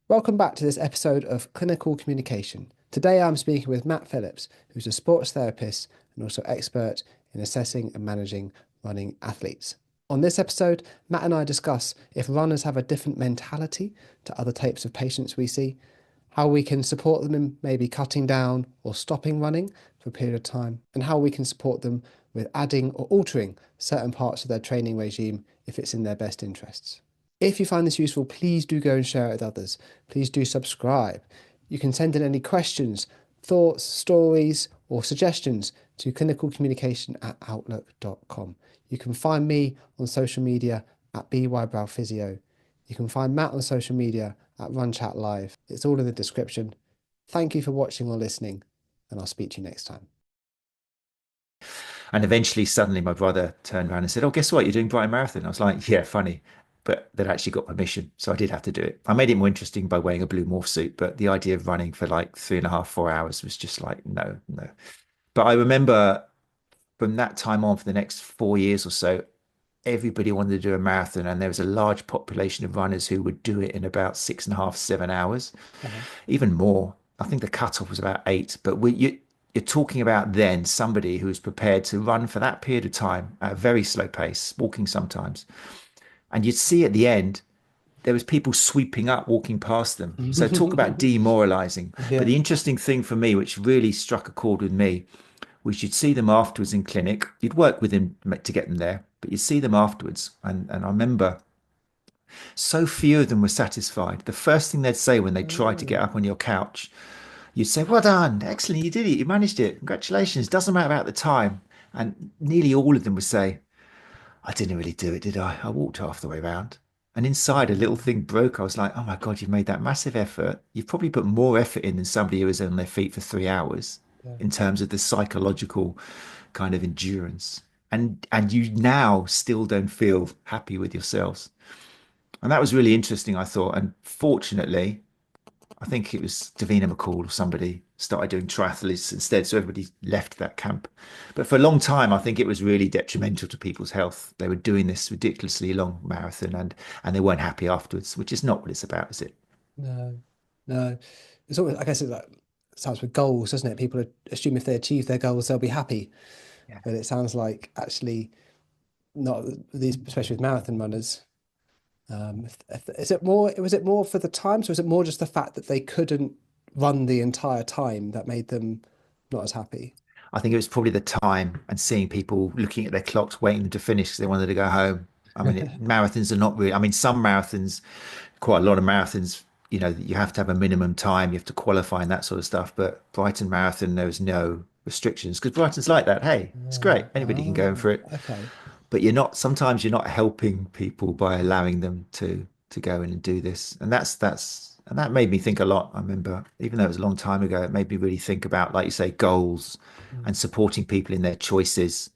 Welcome back to this episode of Clinical Communication. Today I'm speaking with Matt Phillips, who's a sports therapist and also expert in assessing and managing running athletes. On this episode, Matt and I discuss if runners have a different mentality to other types of patients we see, how we can support them in maybe cutting down or stopping running for a period of time, and how we can support them with adding or altering certain parts of their training regime if it's in their best interests. If you find this useful, please do go and share it with others. Please do subscribe. You can send in any questions, thoughts, stories, or suggestions to clinicalcommunication@outlook.com. You can find me on social media at BYBrowPhysio. You can find Matt on social media at RunChatLive. It's all in the description. Thank you for watching or listening, and I'll speak to you next time. And eventually, suddenly, my brother turned around and said, "Oh, guess what? You're doing Brighton Marathon." I was like, "Yeah, funny." But they'd actually got permission. So I did have to do it. I made it more interesting by wearing a blue morph suit. But the idea of running for like 3.5, 4 hours was just like, no, no. But I remember from that time on, for the next 4 years or so, everybody wanted to do a marathon. And there was a large population of runners who would do it in about 6.5, 7 hours, Uh-huh. even more. I think the cutoff was about 8. But you're talking about then somebody who's prepared to run for that period of time at a very slow pace, walking sometimes. And you'd see at the end, there was people sweeping up, walking past them. So talk about demoralizing. But Yeah. the interesting thing for me, which really struck a chord with me, was you'd see them afterwards in clinic. You'd work with them to get them there, but you'd see them afterwards. And I remember so few of them were satisfied. The first thing they'd say when they tried to get up on your couch, you'd say, "Well done, excellent, you did it, you managed it, congratulations, doesn't matter about the time." And nearly all of them would say, "I didn't really do it, did I? I walked half the way around." And inside, a little thing broke. I was like, "Oh my God, you've made that massive effort. You've probably put more effort in than somebody who was on their feet for 3 hours Yeah. in terms of the psychological kind of endurance. And you now still don't feel happy with yourselves." And that was really interesting, I thought. And fortunately, I think it was Davina McCall or somebody started doing triathletes instead. So everybody left that camp. But for a long time, I think it was really detrimental to people's health. They were doing this ridiculously long marathon and they weren't happy afterwards, which is not what it's about, is it? No, no. It's always, I guess it like starts with goals, doesn't it? People assume if they achieve their goals, they'll be happy. Yeah. But it sounds like actually not these, especially with marathon runners. Is it more, was it more for the times, or was it more just the fact that they couldn't run the entire time that made them not as happy? I think it was probably the time and seeing people looking at their clocks, waiting them to finish because they wanted to go home. I mean, marathons are not really, I mean, some marathons, quite a lot of marathons, you have to have a minimum time, you have to qualify and that sort of stuff. But Brighton Marathon, there was no restrictions because Brighton's like that. Hey, it's great. Anybody can go in for it. Okay. But sometimes you're not helping people by allowing them to go in and do this. And that made me think a lot. I remember, even though it was a long time ago, it made me really think about, like you say, goals Mm. and supporting people in their choices.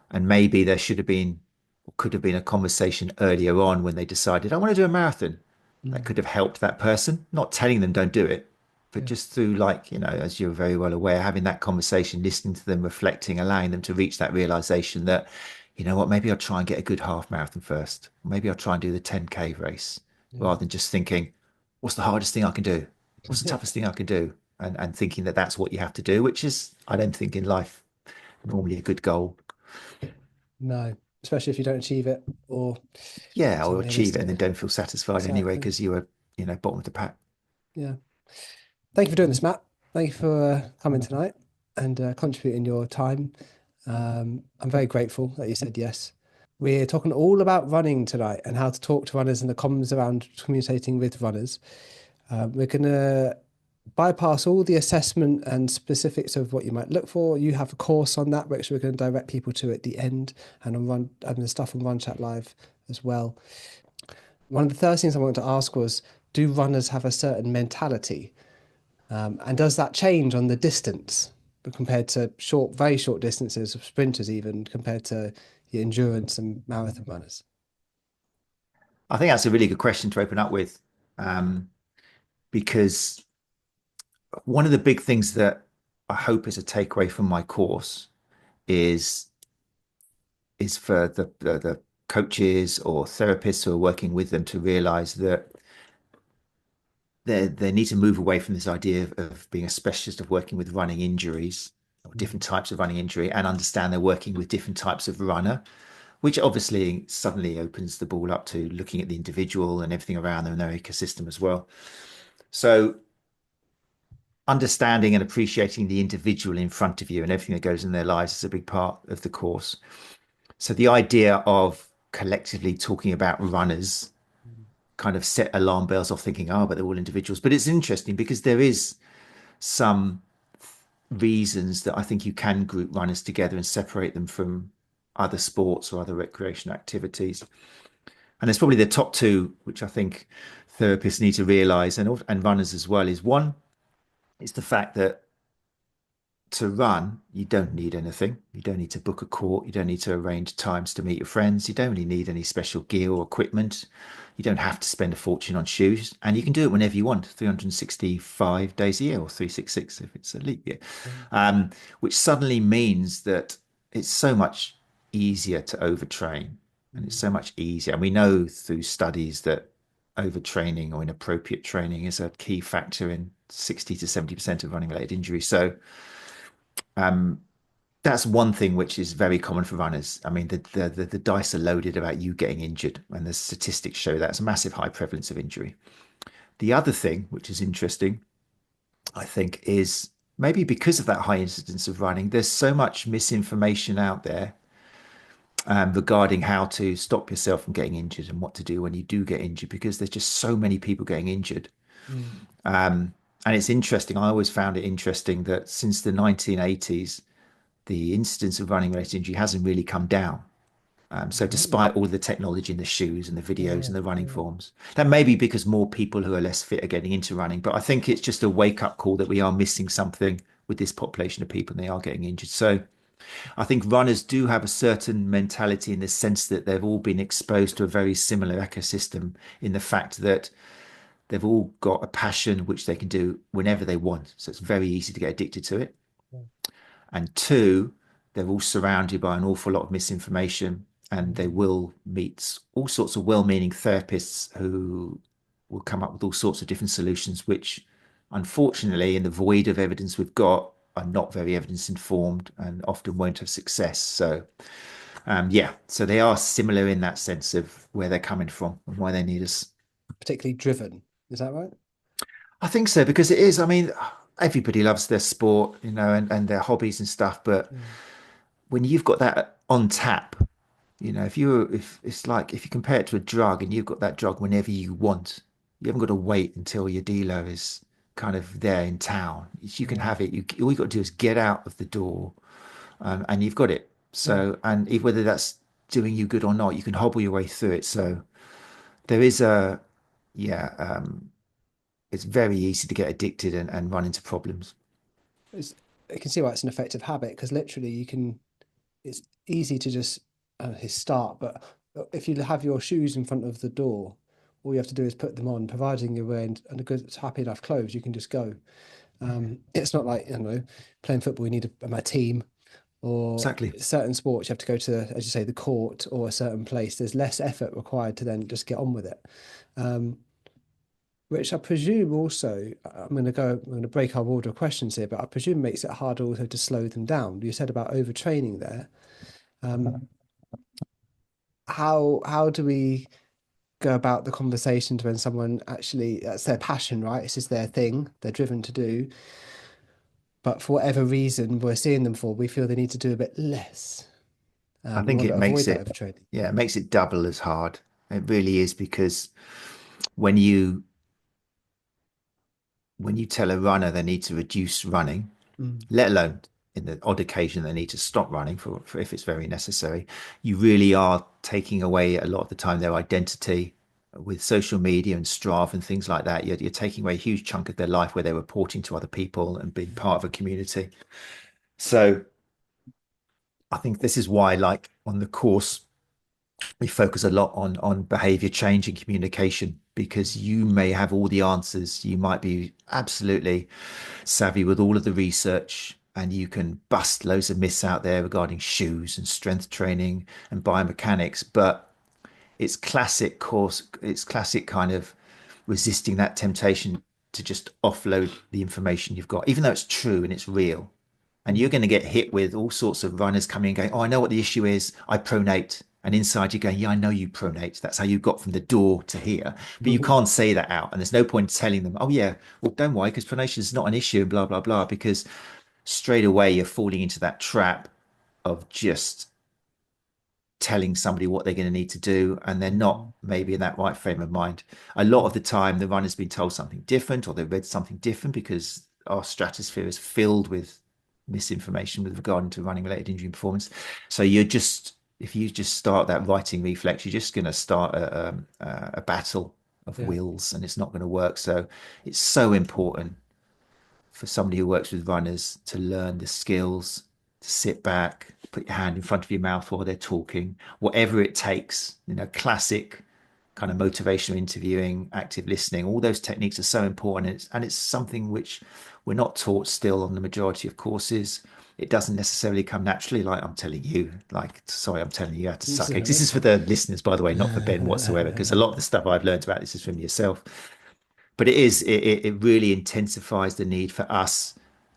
And maybe there should have been, or could have been a conversation earlier on when they decided, "I want to do a marathon." That Mm. could have helped that person, not telling them don't do it, but Yeah. just through, like, as you're very well aware, having that conversation, listening to them, reflecting, allowing them to reach that realization that, you know what, maybe I'll try and get a good half marathon first. Maybe I'll try and do the 10K race Yeah. rather than just thinking, what's the hardest thing I can do? What's the toughest thing I can do? And thinking that that's what you have to do, which is, I don't think in life, normally a good goal. No, especially if you don't achieve it or Yeah, or somebody achieve missed it and then it. don't feel satisfied anyway Exactly. because you were, bottom of the pack. Yeah. Thank you for doing this, Matt. Thank you for coming tonight and contributing your time. I'm very grateful that you said yes. We're talking all about running tonight and how to talk to runners and the comms around communicating with runners. We're going to bypass all the assessment and specifics of what you might look for. You have a course on that, which we're going to direct people to at the end, and on run and the stuff on Run Chat Live as well. One of the first things I wanted to ask was, do runners have a certain mentality? And does that change on the distance compared to short, very short distances of sprinters, even compared to the endurance and marathon runners? I think that's a really good question to open up with, um, because one of the big things that I hope is a takeaway from my course is for the coaches or therapists who are working with them to realize that they need to move away from this idea of being a specialist of working with running injuries or Mm. different types of running injury and understand they're working with different types of runner, which obviously suddenly opens the ball up to looking at the individual and everything around them and their ecosystem as well. So understanding and appreciating the individual in front of you and everything that goes in their lives is a big part of the course. So the idea of collectively talking about runners Mm. kind of set alarm bells off thinking, oh, but they're all individuals. But it's interesting because there is some reasons that I think you can group runners together and separate them from other sports or other recreational activities. And there's probably the top two, which I think therapists need to realize and runners as well, is one, it's the fact that to run, you don't need anything. You don't need to book a court. You don't need to arrange times to meet your friends. You don't really need any special gear or equipment. You don't have to spend a fortune on shoes. And you can do it whenever you want, 365 days a year or 366 if it's a leap year, Mm. um, which suddenly means that it's so much easier to overtrain. And it's Mm. so much easier. And we know through studies that overtraining or inappropriate training is a key factor in 60 to 70% of running related injuries. So, um, that's one thing which is very common for runners. I mean, the dice are loaded about you getting injured, and the statistics show that's a massive high prevalence of injury. The other thing, which is interesting, I think, is maybe because of that high incidence of running, there's so much misinformation out there regarding how to stop yourself from getting injured and what to do when you do get injured, because there's just so many people getting injured. Mm. And it's interesting. I always found it interesting that since the 1980s, the incidence of running related injury hasn't really come down. So Really? despite all the technology in the shoes and the videos Yeah, and the running yeah. forms, that may be because more people who are less fit are getting into running. But I think it's just a wake up call that we are missing something with this population of people and they are getting injured. So I think runners do have a certain mentality in the sense that they've all been exposed to a very similar ecosystem in the fact that they've all got a passion which they can do whenever they want. So it's very easy to get addicted to it. Yeah. And two, they're all surrounded by an awful lot of misinformation and they Mm. will meet all sorts of well-meaning therapists who will come up with all sorts of different solutions, which unfortunately, in the void of evidence we've got, are not very evidence informed and often won't have success. So, yeah, so they are similar in that sense of where they're coming from and why they need us. Particularly driven. Is that right? I think so because it is. I mean, everybody loves their sport, and their hobbies and stuff, but Mm. when you've got that on tap, if it's like if you compare it to a drug and you've got that drug whenever you want, you haven't got to wait until your dealer is kind of there in town. You can Yeah. have it. All you got to do is get out of the door, and you've got it. Yeah. So, and if, whether that's doing you good or not, you can hobble your way through it. So there is yeah, it's very easy to get addicted and run into problems. It's, I can see why it's an effective habit because literally you can, it's easy to just start, but if you have your shoes in front of the door, all you have to do is put them on, providing you're wearing and a good, happy enough clothes, you can just go. It's not like, playing football, you need a team or Exactly. certain sports, you have to go to, as you say, the court or a certain place. There's less effort required to then just get on with it. Um, which I presume also, I'm going to break our order of questions here, but I presume makes it harder also to slow them down. You said about overtraining there. Um, how do we go about the conversations when someone actually that's their passion, right? This is their thing, they're driven to do, but for whatever reason we're seeing them for, we feel they need to do a bit less. I We think want to it avoid makes that it, overtraining. yeah, it makes it double as hard. It really is because when you when you tell a runner they need to reduce running, Mm. let alone in the odd occasion they need to stop running for if it's very necessary, you really are taking away a lot of the time their identity with social media and Strava and things like that. You're taking away a huge chunk of their life where they're reporting to other people and being part of a community. So I think this is why, like on the course, we focus a lot on behavior change and communication because you may have all the answers. You might be absolutely savvy with all of the research and you can bust loads of myths out there regarding shoes and strength training and biomechanics, but it's classic kind of resisting that temptation to just offload the information you've got, even though it's true and it's real. And you're Mm. going to get hit with all sorts of runners coming and going, oh, I know what the issue is. I pronate. And inside you're going, yeah, I know you pronate. That's how you got from the door to here. But you can't say that out. And there's no point telling them, oh, yeah, well, don't worry, because pronation is not an issue and blah, blah, blah. Because straight away you're falling into that trap of just telling somebody what they're going to need to do, and they're not maybe in that right frame of mind. A lot of the time the runner's been told something different, or they've read something different, because our stratosphere is filled with misinformation with regard to running related injury and performance. So you're just, if you just start that writing reflex, you're just going to start a battle of Yeah. wills, and it's not going to work. So it's so important for somebody who works with runners to learn the skills, to sit back, put your hand in front of your mouth while they're talking, whatever it takes. Classic kind of motivational interviewing, active listening, all those techniques are so important. And it's something which we're not taught still on the majority of courses. It doesn't necessarily come naturally, like I'm telling you, sorry, I'm telling you how to It's suck all eggs. This is for the listeners, by the way, not for Ben whatsoever, because a lot of the stuff I've learned about this is from yourself. But it really intensifies the need for us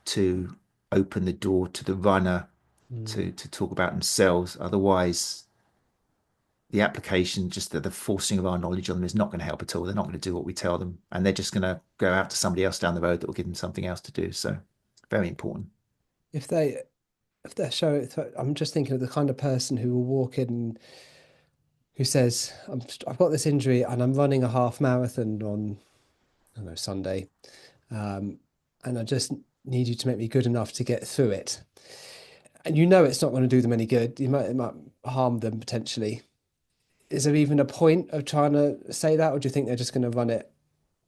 to open the door to the runner Mm. to talk about themselves. Otherwise, the application, just the forcing of our knowledge on them, is not going to help at all. They're not going to do what we tell them, and they're just going to go out to somebody else down the road that will give them something else to do. So, very important. If they if they're showing, I'm just thinking of the kind of person who will walk in who says, I've got this injury and I'm running a half marathon on, I don't know, Sunday, um, and I just need you to make me good enough to get through it. And it's not going to do them any good. It might harm them potentially. Is there even a point of trying to say that, or do you think they're just going to run it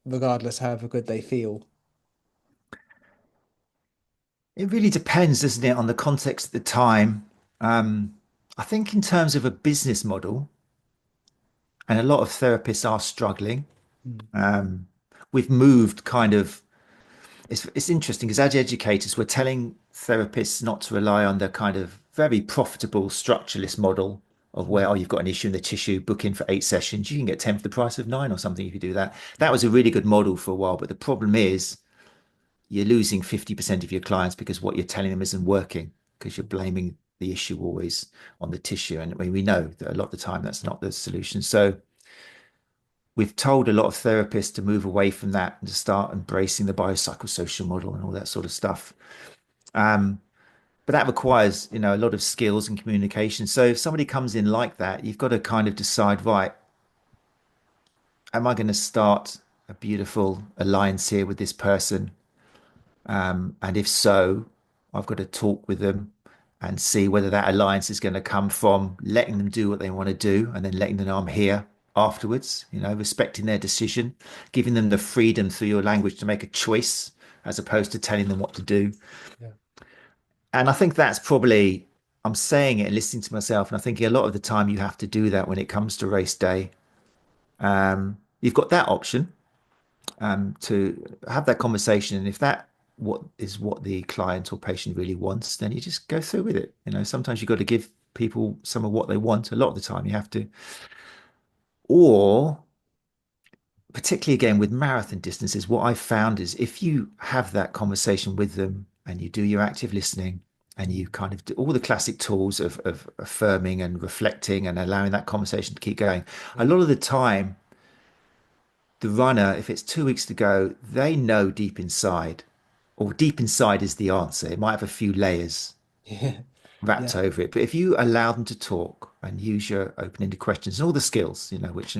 regardless, however good they feel? It really depends, doesn't it, on the context at the time. Um, I think in terms of a business model, and a lot of therapists are struggling. Mm. Um, we've moved kind of, it's interesting because as educators, we're telling therapists not to rely on the kind of very profitable structuralist model of where, oh, you've got an issue in the tissue, book in for 8 sessions, you can get 10 for the price of 9 or something if you do that. That was a really good model for a while, but the problem is you're losing 50% of your clients because what you're telling them isn't working, because you're blaming the issue always on the tissue. And we know that a lot of the time that's not the solution. So we've told a lot of therapists to move away from that and to start embracing the biopsychosocial model and all that sort of stuff. Um, but that requires, a lot of skills and communication. So if somebody comes in like that, you've got to kind of decide, right, am I going to start a beautiful alliance here with this person? And if so, I've got to talk with them and see whether that alliance is going to come from letting them do what they want to do and then letting them know I'm here afterwards, respecting their decision, giving them the freedom through your language to make a choice as opposed to telling them what to do. Yeah. And I think that's probably, I'm saying it and listening to myself, and I'm thinking a lot of the time you have to do that when it comes to race day. You've got that option to have that conversation. And if that what the client or patient really wants, then you just go through with it. Sometimes you've got to give people some of what they want. A lot of the time you have to. Or particularly again with marathon distances, what I've found is if you have that conversation with them and you do your active listening and you kind of do all the classic tools of affirming and reflecting and allowing that conversation to keep going, a Yeah. lot of the time the runner, if it's 2 weeks to go, they know deep inside, or deep inside is the answer. It might have a few layers Yeah. wrapped Yeah. over it. But if you allow them to talk and use your open-ended questions and all the skills, which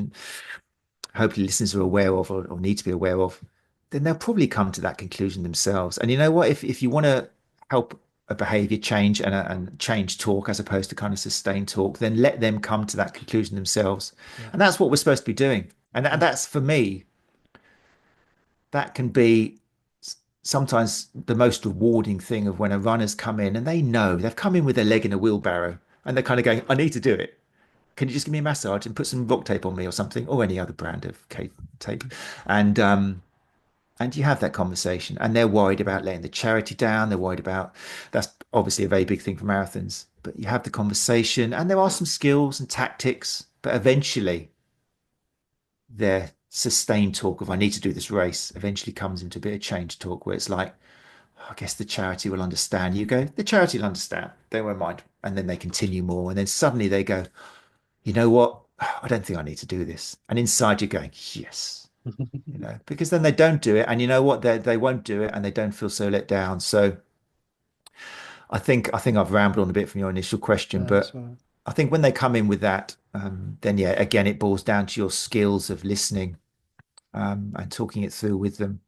hopefully listeners are aware of or need to be aware of, then they'll probably come to that conclusion themselves. And you know what? If you want to help a behavior change and change talk as opposed to kind of sustain talk, then let them come to that conclusion themselves. Yeah. And that's what we're supposed to be doing. And that's for me, that can be sometimes the most rewarding thing of when a runner's come in and they know they've come in with their leg in a wheelbarrow and they're kind of going, I need to do it. Can you just give me a massage and put some rock tape on me or something, or any other brand of tape? And and you have that conversation, and they're worried about letting the charity down. They're worried about, that's obviously a very big thing for marathons. But you have the conversation, and there are some skills and tactics, but eventually they're sustained talk of I need to do this race eventually comes into a bit of change talk where it's like, "Oh, I guess the charity will understand." You go, the charity will understand. They won't mind. And then they continue more. And then suddenly they go, you know what? I don't think I need to do this. And inside you're going, yes, because then they don't do it. And you know what? They won't do it and they don't feel so let down. So I think I've rambled on a bit from your initial question, No, that's but right. I think when they come in with that, then yeah, again, it boils down to your skills of listening and talking it through with them,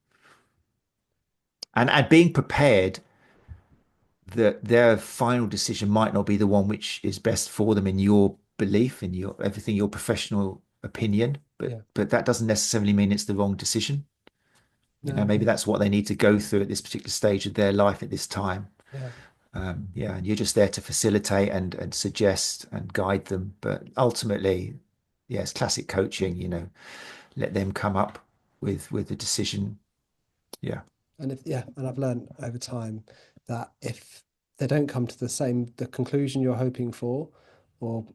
and being prepared that their final decision might not be the one which is best for them in your belief, in your everything, your professional opinion, Yeah. but that doesn't necessarily mean it's the wrong decision. No, Maybe okay. that's what they need to go through at this particular stage of their life at this time. Yeah. Yeah, and you're just there to facilitate and suggest and guide them. But ultimately, yeah, it's classic coaching. Let them come up with the decision. Yeah. And I've learned over time that if they don't come to the conclusion you're hoping for, or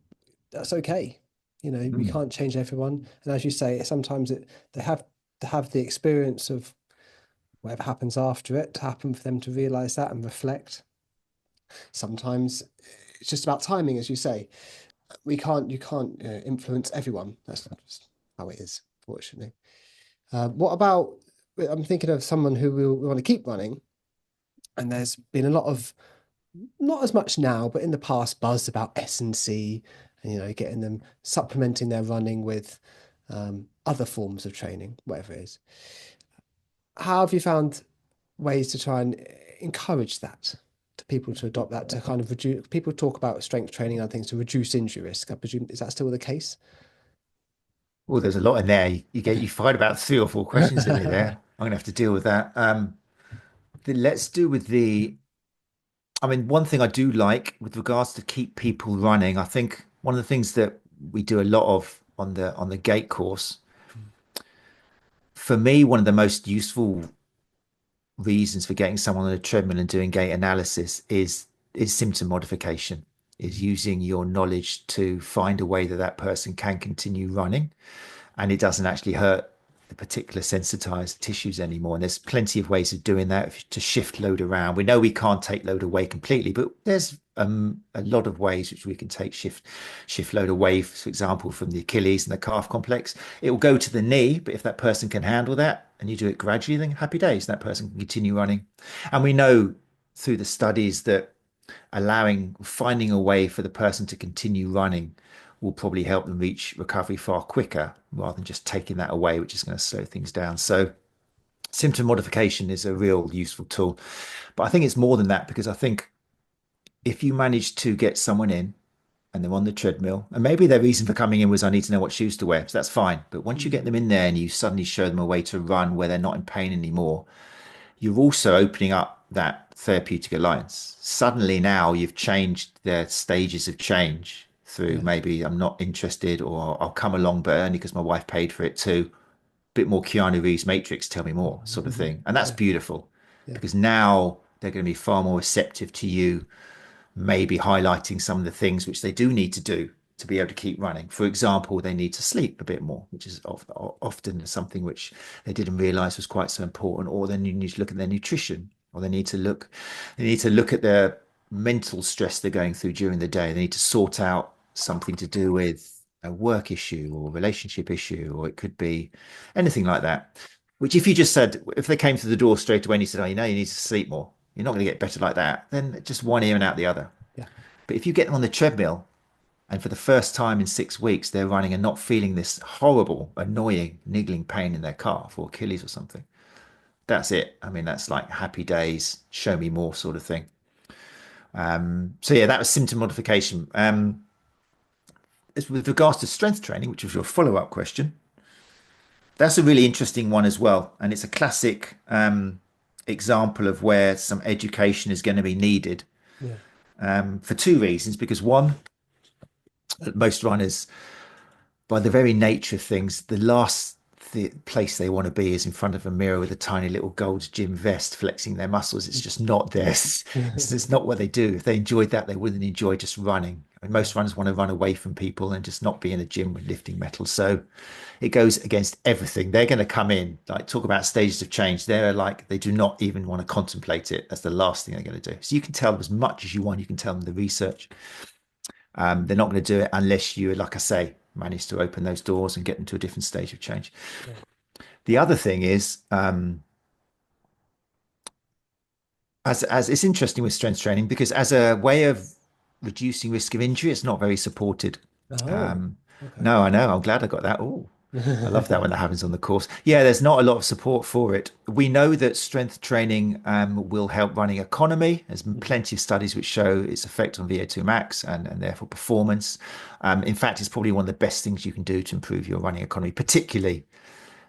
that's okay. We Mm. can't change everyone. And as you say, sometimes they have to have the experience of whatever happens after it to happen for them to realize that and reflect. Sometimes it's just about timing, as you say. You can't influence everyone. That's just how it is, fortunately. What about, I'm thinking of someone who will want to keep running, and there's been a lot of, not as much now, but in the past, buzz about S&C and, getting them supplementing their running with other forms of training, whatever it is. How have you found ways to try and encourage that, to people to adopt that, to kind of reduce? People talk about strength training and things to reduce injury risk. I presume, is that still the case? Well, there's a lot in there. You fired about 3 or 4 questions at me there. I'm gonna have to deal with that. Let's do with the. I mean, one thing I do like with regards to keep people running, I think one of the things that we do a lot of on the gate course, for me, one of the most useful reasons for getting someone on a treadmill and doing gait analysis is symptom modification, is using your knowledge to find a way that that person can continue running and it doesn't actually hurt the particular sensitized tissues anymore. And there's plenty of ways of doing that to shift load around. We know we can't take load away completely, but there's a lot of ways which we can take shift load away, for example, from the Achilles and the calf complex. It will go to the knee, but if that person can handle that and you do it gradually, then happy days, that person can continue running. And we know through the studies that finding a way for the person to continue running will probably help them reach recovery far quicker rather than just taking that away, which is going to slow things down. So symptom modification is a real useful tool. But I think it's more than that, because I think if you manage to get someone in and they're on the treadmill, and maybe their reason for coming in was I need to know what shoes to wear, so that's fine. But once you get them in there and you suddenly show them a way to run where they're not in pain anymore, you're also opening up that therapeutic alliance. Suddenly now you've changed their stages of change through Yeah, maybe I'm not interested or I'll come along, but only because my wife paid for it, to a bit more Keanu Reeves Matrix, tell me more sort of thing. And that's yeah, beautiful yeah, because now they're going to be far more receptive to you, maybe highlighting some of the things which they do need to do to be able to keep running. For example, they need to sleep a bit more, which is often something which they didn't realize was quite so important. Or they need to look at their nutrition, or they need to look at their mental stress they're going through during the day. They need to sort out something to do with a work issue or relationship issue, or it could be anything like that. Which, if you just said, if they came through the door straight away and you said, "Oh, you need to sleep more," you're not going to get better like that. Then just one ear and out the other. yeah. But if you get them on the treadmill and for the first time in 6 weeks, they're running and not feeling this horrible, annoying, niggling pain in their calf or Achilles or something, that's it. I mean, that's like happy days, show me more sort of thing. So yeah, that was symptom modification. With regards to strength training, which was your follow-up question, that's a really interesting one as well. And it's a classic example of where some education is going to be needed Yeah. for two reasons. Because one, most runners, by the very nature of things, the place they want to be is in front of a mirror with a tiny little gold gym vest flexing their muscles. It's just not theirs. It's not what they do. If they enjoyed that, they wouldn't enjoy just running. Yeah. Most runners want to run away from people and just not be in a gym with lifting metal. So it goes against everything. They're going to come in, like talk about stages of change. They're like, they do not even want to contemplate it. That's the last thing they're going to do. So you can tell them as much as you want. You can tell them the research. They're not going to do it unless you, like I say, manage to open those doors and get them to a different stage of change. Yeah. The other thing is, as it's interesting with strength training because as a way of reducing risk of injury, it's not very supported. Oh, Um, okay. no, I know. I'm glad I got that. Oh, I love that when that happens on the course. Yeah, there's not a lot of support for it. We know that strength training will help running economy. There's Mhm. plenty of studies which show its effect on VO2 max and therefore performance. In fact, it's probably one of the best things you can do to improve your running economy, particularly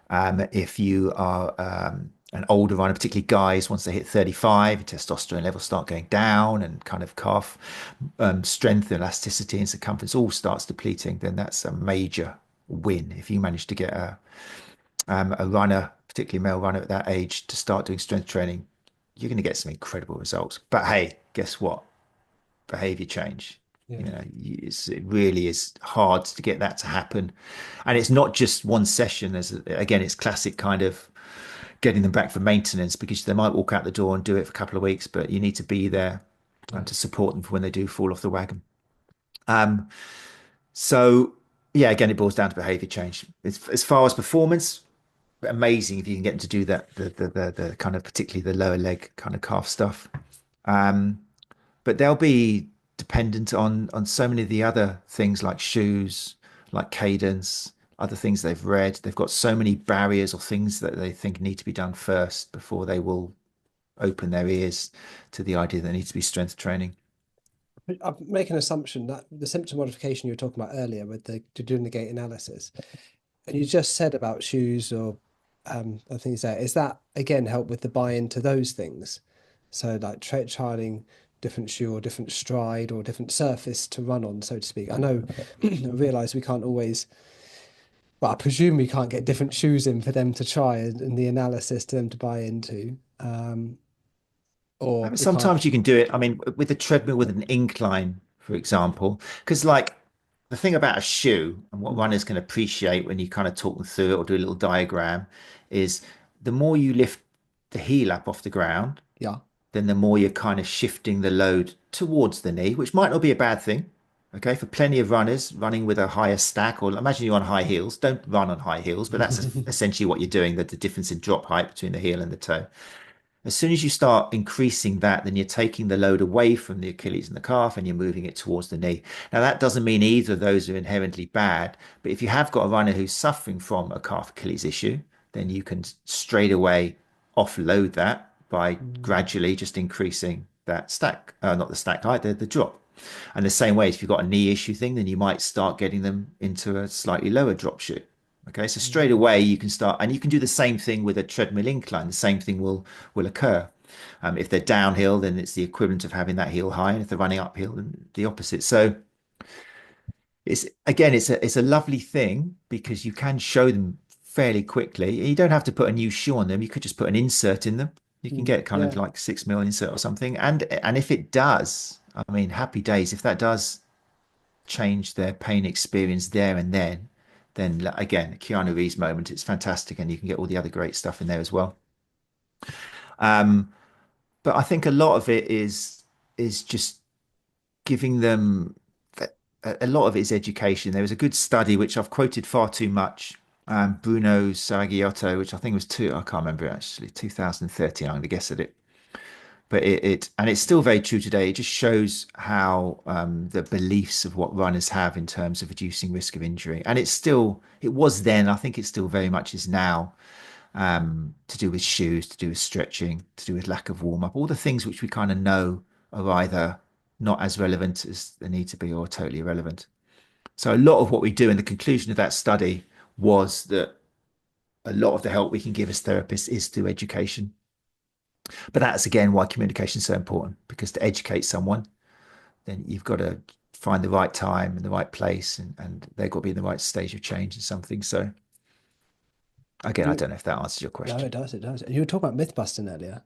if you are an older runner, particularly guys, once they hit 35, testosterone levels start going down and kind of calf strength, elasticity, and circumference all starts depleting, then that's a major win. If you manage to get a runner, particularly a male runner at that age, to start doing strength training, you're going to get some incredible results. But hey, guess what? Behavior change. Yeah. You know, it really is hard to get that to happen. And it's not just one session. Again, it's classic kind of getting them back for maintenance because they might walk out the door and do it for a couple of weeks, but you need to be there Yeah. to support them for when they do fall off the wagon. Um, so yeah, again, it boils down to behavior change. As far as performance, amazing if you can get them to do that, the kind of particularly the lower leg kind of calf stuff. Um, but they'll be dependent on so many of the other things like shoes, like cadence, other things they've read. They've got so many barriers or things that they think need to be done first before they will open their ears to the idea that there needs to be strength training. I make an assumption that the symptom modification you were talking about earlier with the doing the gait analysis, and you just said about shoes or I think there, is that again help with the buy-in to those things? So like trialing different shoe or different stride or different surface to run on, so to speak. I know I realize we can't always, but I presume we can't get different shoes in for them to try and the analysis to them to buy into. Or we can't. Sometimes you can do it. I mean, with a treadmill with an incline, for example, because like the thing about a shoe and what Mm, runners can appreciate when you kind of talk them through it or do a little diagram is the more you lift the heel up off the ground, yeah. then the more you're kind of shifting the load towards the knee, which might not be a bad thing. Okay, for plenty of runners running with a higher stack, or imagine you're on high heels. Don't run on high heels, but that's essentially what you're doing. That the difference in drop height between the heel and the toe. As soon as you start increasing that, then you're taking the load away from the Achilles and the calf and you're moving it towards the knee. Now, that doesn't mean either of those are inherently bad, but if you have got a runner who's suffering from a calf Achilles issue, then you can straight away offload that by Mm, gradually just increasing that stack, not the stack height, the drop. And the same way, if you've got a knee issue thing, then you might start getting them into a slightly lower drop shoe. Okay, so straight mm, away you can start, and you can do the same thing with a treadmill incline. The same thing will occur. If they're downhill, then it's the equivalent of having that heel high, and if they're running uphill, then the opposite. So it's again, it's a lovely thing because you can show them fairly quickly. You don't have to put a new shoe on them. You could just put an insert in them. You can get kind of yeah. like 6 mil insert or something, and if it does, I mean, happy days. If that does change their pain experience there and then again, Keanu Reeves moment, it's fantastic, and you can get all the other great stuff in there as well. Um, but I think a lot of it is just giving them a lot of it is education. There was a good study which I've quoted far too much. Bruno Saragiotto, which I think was I can't remember actually, 2013. I'm going to guess at it. But and it's still very true today. It just shows how the beliefs of what runners have in terms of reducing risk of injury, and it was then. I think it still very much is now to do with shoes, to do with stretching, to do with lack of warm up, all the things which we kind of know are either not as relevant as they need to be or totally irrelevant. So a lot of what we do in the conclusion of that study was that a lot of the help we can give as therapists is through education. But that's again why communication is so important because to educate someone, then you've got to find the right time and the right place, and they've got to be in the right stage of change and something. So again, I You don't know if that answers your no, it question. does, it does. And you were talking about myth busting earlier,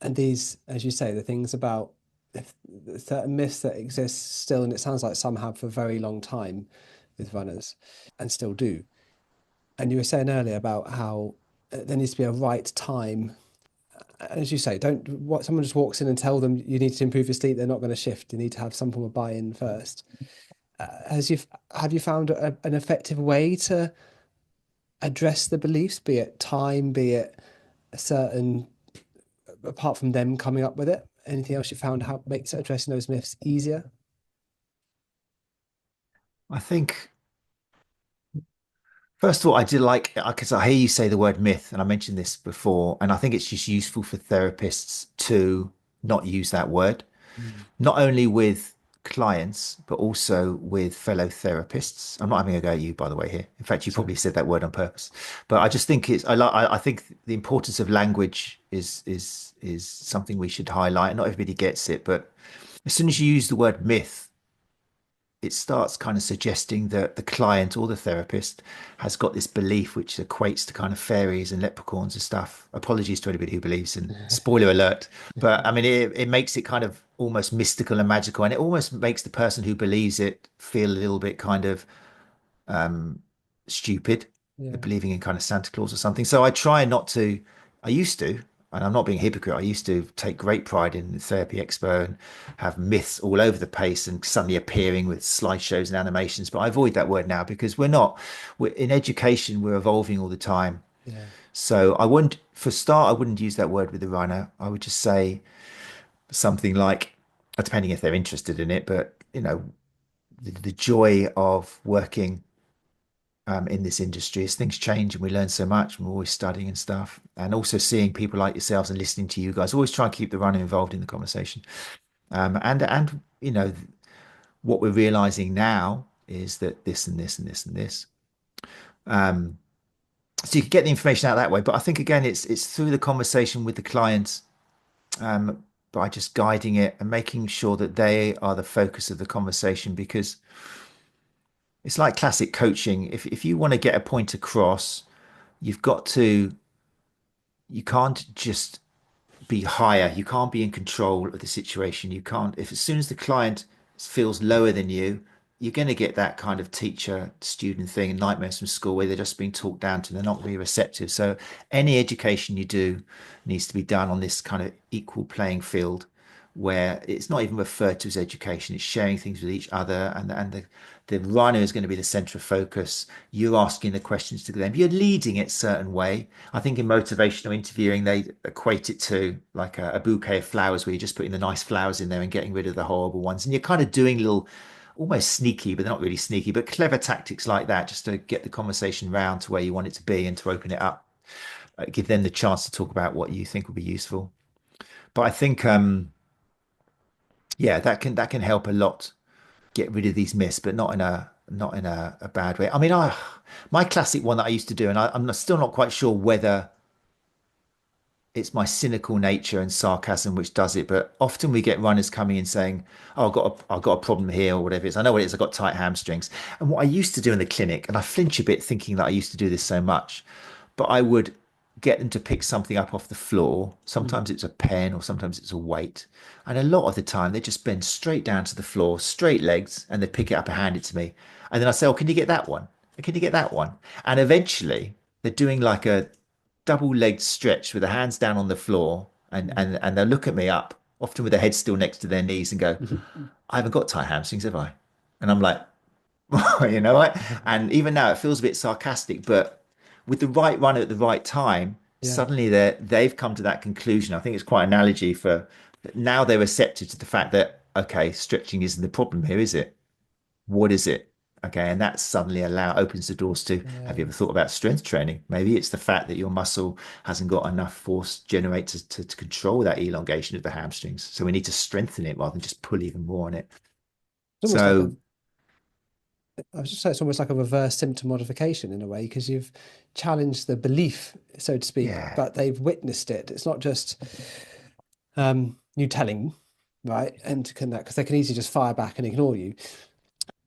and these, as you say, the things about. certain myths that exist still, and it sounds like some have for a very long time with runners and still do. And you were saying earlier about how there needs to be a right time. And as you say, don't what someone just walks in and tell them you need to improve your sleep, they're not going to shift. You need to have some form of buy-in first. Has you have you found an effective way to address the beliefs, be it time, be it a certain, apart from them coming up with it? Anything else you found how makes addressing those myths easier? I think first of all, I did like because I hear you say the word myth, and I mentioned this before, and I think it's just useful for therapists to not use that word, Mm. not only with clients, but also with fellow therapists. I'm not having a go at you, by the way, here. In fact, you So, probably said that word on purpose. But I just think I think the importance of language is something we should highlight. Not everybody gets it, but as soon as you use the word myth, it starts kind of suggesting that the client or the therapist has got this belief which equates to kind of fairies and leprechauns and stuff. Apologies to anybody who believes, and spoiler alert. But I mean, it makes it kind of almost mystical and magical, and it almost makes the person who believes it feel a little bit kind of stupid, yeah, believing in kind of Santa Claus or something. So I try not to. I used to, and I'm not being a hypocrite. I used to take great pride in Therapy Expo and have myths all over the place and suddenly appearing with slideshows and animations. But I avoid that word now because we're not. We're in education. We're evolving all the time. yeah, So I wouldn't, for start, I wouldn't use that word with the runner. I would just say something like, depending if they're interested in it, but the joy of working in this industry as things change and we learn so much and we're always studying and stuff, and also seeing people like yourselves and listening to you guys, always try and keep the runner involved in the conversation. And what we're realizing now is that this and this and this and this, so you can get the information out that way. But I think again it's through the conversation with the client, by just guiding it and making sure that they are the focus of the conversation, because it's like classic coaching. If you want to get a point across, you've got to, you can't just be higher. You can't be in control of the situation. You can't, if as soon as the client feels lower than you, you're going to get that kind of teacher student thing and nightmares from school where they're just being talked down to, they're not really receptive. So any education you do needs to be done on this kind of equal playing field where it's not even referred to as education, it's sharing things with each other, and the runner is going to be the center of focus. You're asking the questions to them, you're leading it a certain way. I think in motivational interviewing they equate it to like a bouquet of flowers where you're just putting the nice flowers in there and getting rid of the horrible ones, and you're kind of doing little, almost sneaky, but they're not really sneaky, but clever tactics like that just to get the conversation round to where you want it to be and to open it up, give them the chance to talk about what you think will be useful. But I think yeah, that can help a lot get rid of these myths, but not in a bad way. I mean, my classic one that I used to do, and I'm still not quite sure whether it's my cynical nature and sarcasm which does it, but often we get runners coming in saying, "Oh, I've got a problem here," or whatever it is. I know what it is. I've got tight hamstrings. And what I used to do in the clinic, and I flinch a bit thinking that I used to do this so much, but I would get them to pick something up off the floor. mm, Sometimes it's a pen or sometimes it's a weight. And a lot of the time they just bend straight down to the floor, straight legs, and they pick it up and hand it to me. And then I say, "Oh, can you get that one? Can you get that one?" And eventually they're doing like a double-legged stretch with their hands down on the floor, and mm. and they'll look at me up, often with their head still next to their knees, and go, Mhm. "I haven't got tight hamstrings, have I?" And I'm like, what? And even now it feels a bit sarcastic, but with the right runner at the right time, Yeah, suddenly they've come to that conclusion. I think it's quite an analogy for now they're receptive to the fact that, okay, stretching isn't the problem here, is it? What is it? Okay, and that suddenly opens the doors to, have you yeah. ever thought about strength training? Maybe it's the fact that your muscle hasn't got enough force generated to control that elongation of the hamstrings. So we need to strengthen it rather than just pull even more on it. It's almost like a, So I was just saying, it's almost like a reverse symptom modification in a way, because you've challenged the belief, so to speak, yeah, but they've witnessed it. It's not just you telling, right? And can that, because they can easily just fire back and ignore you,